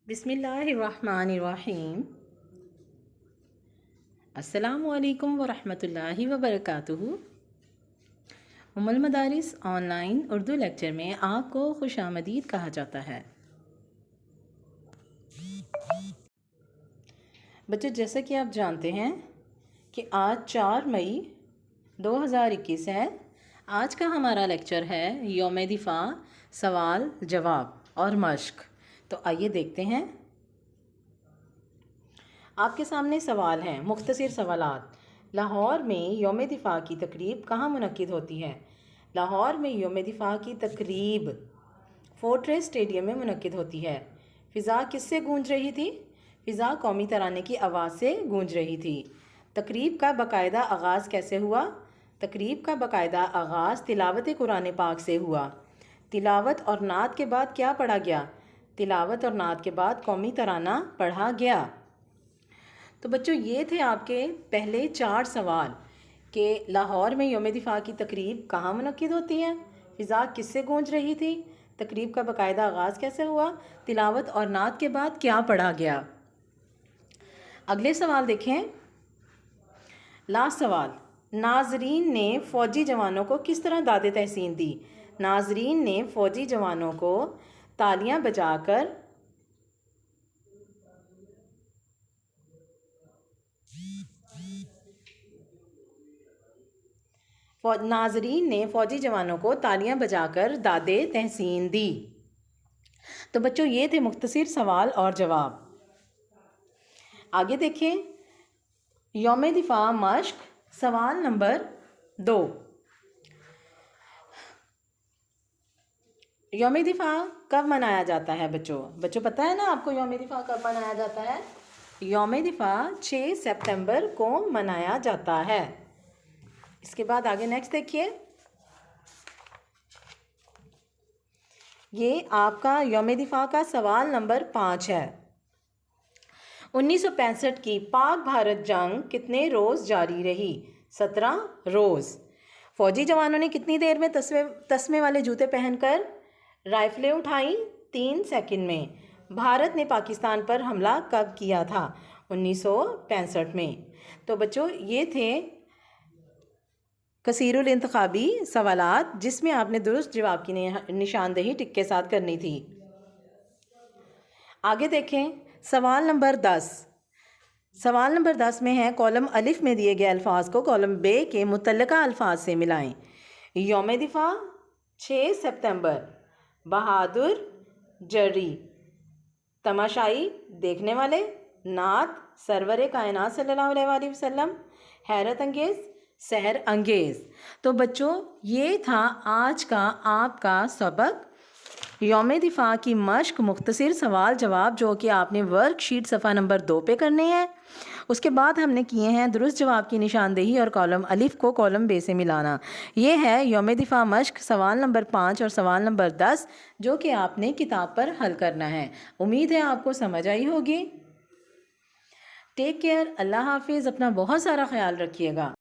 बिस्मिल्लाहिर्रहमानिर्रहीम। अस्सलामुअलैकुम वरहमतुल्लाहि वबरकातुहू। उम्मुल मदारिस ऑनलाइन उर्दू लेक्चर में आपको खुशामदीद कहा जाता है। बच्चों, जैसा कि आप जानते हैं कि आज 4 मई 2021 है। आज का हमारा लेक्चर है यौम दिफा, सवाल जवाब और मश्क। तो आइए देखते हैं। आपके सामने सवाल हैं, मुख्तसर सवालात। लाहौर में यौम दिफा की तकरीब कहाँ मुनक्किद होती है? लाहौर में यौम दिफा की तकरीब फोर्ट्रेस स्टेडियम में मुनक्किद होती है। फ़िज़ा किससे गूंज रही थी? फ़िज़ा कौमी तराने की आवाज़ से गूंज रही थी। तकरीब का बाकायदा आगाज़ कैसे हुआ? तकरीब का बाकायदा आगाज़ तिलावत कुरान पाक से हुआ। तिलावत और नात के बाद क्या पढ़ा गया? तिलावत और नात के बाद कौमी तराना पढ़ा गया। तो बच्चों, ये थे आपके पहले 4 सवाल कि लाहौर में यौम दिफा की तकरीब कहाँ मुनक्किद होती है, फ़िज़ा किससे गूंज रही थी, तकरीब का बाकायदा आगाज़ कैसे हुआ, तिलावत और नात के बाद क्या पढ़ा गया। अगले सवाल देखें। लास्ट सवाल, नाजरीन ने फ़ौजी जवानों को किस तरह दादे तहसीन दी? नाजरीन ने फ़ौजी जवानों को तालियां बजाकर नाजरीन ने फ़ौजी जवानों को तालियां बजाकर दादे तहसीन दी। तो बच्चों, ये थे मुख्तसर सवाल और जवाब। आगे देखें। यौम दिफा मश्क, सवाल नंबर 2। यौम दिफा कब मनाया जाता है? बच्चों पता है ना आपको यौम दिफा कब मनाया जाता है? यौम दिफा 6 सितंबर को मनाया जाता है। इसके बाद आगे नेक्स्ट देखिए। ये आपका यौम दिफा का सवाल नंबर 5 है। 1965 की पाक भारत जंग कितने रोज़ जारी रही? 17 रोज़। फ़ौजी जवानों ने कितनी देर में तस्मे वाले जूते पहनकर राइफलें उठाई? 3 सेकंड में। भारत ने पाकिस्तान पर हमला कब किया था? 1965 में। तो बच्चों, ये थे कसीरुल इंतखाबी सवालात जिसमें आपने दुरुस्त जवाब की निशानदेही टिक के साथ करनी थी। आगे देखें। सवाल नंबर 10। सवाल नंबर 10 में है, कॉलम अलिफ में दिए गए अल्फाज को कॉलम बे के मुतल्लिका अल्फाज से मिलाएं। यौम दिफा 6 सितंबर, बहादुर, जर्री, तमाशाई, देखने वाले, नात, सरवर कायनात सल्लल्लाहु अलैहि वसल्लम, हैरत अंगेज़, सहर अंगेज़। तो बच्चों, ये था आज का आपका सबक यौम दिफा की मश्क, मुख्तसर सवाल जवाब, जो कि आपने वर्कशीट सफ़ा नंबर 2 पे करने हैं। उसके बाद हमने किए हैं दुरुस्त जवाब की निशानदेही और कॉलम अलिफ को कॉलम बे से मिलाना। ये है यौम दिफा मश्क, सवाल नंबर 5 और सवाल नंबर 10, जो कि आपने किताब पर हल करना है। उम्मीद है आपको समझ आई होगी। टेक केयर, अल्लाह हाफिज़, अपना बहुत सारा ख्याल रखिएगा।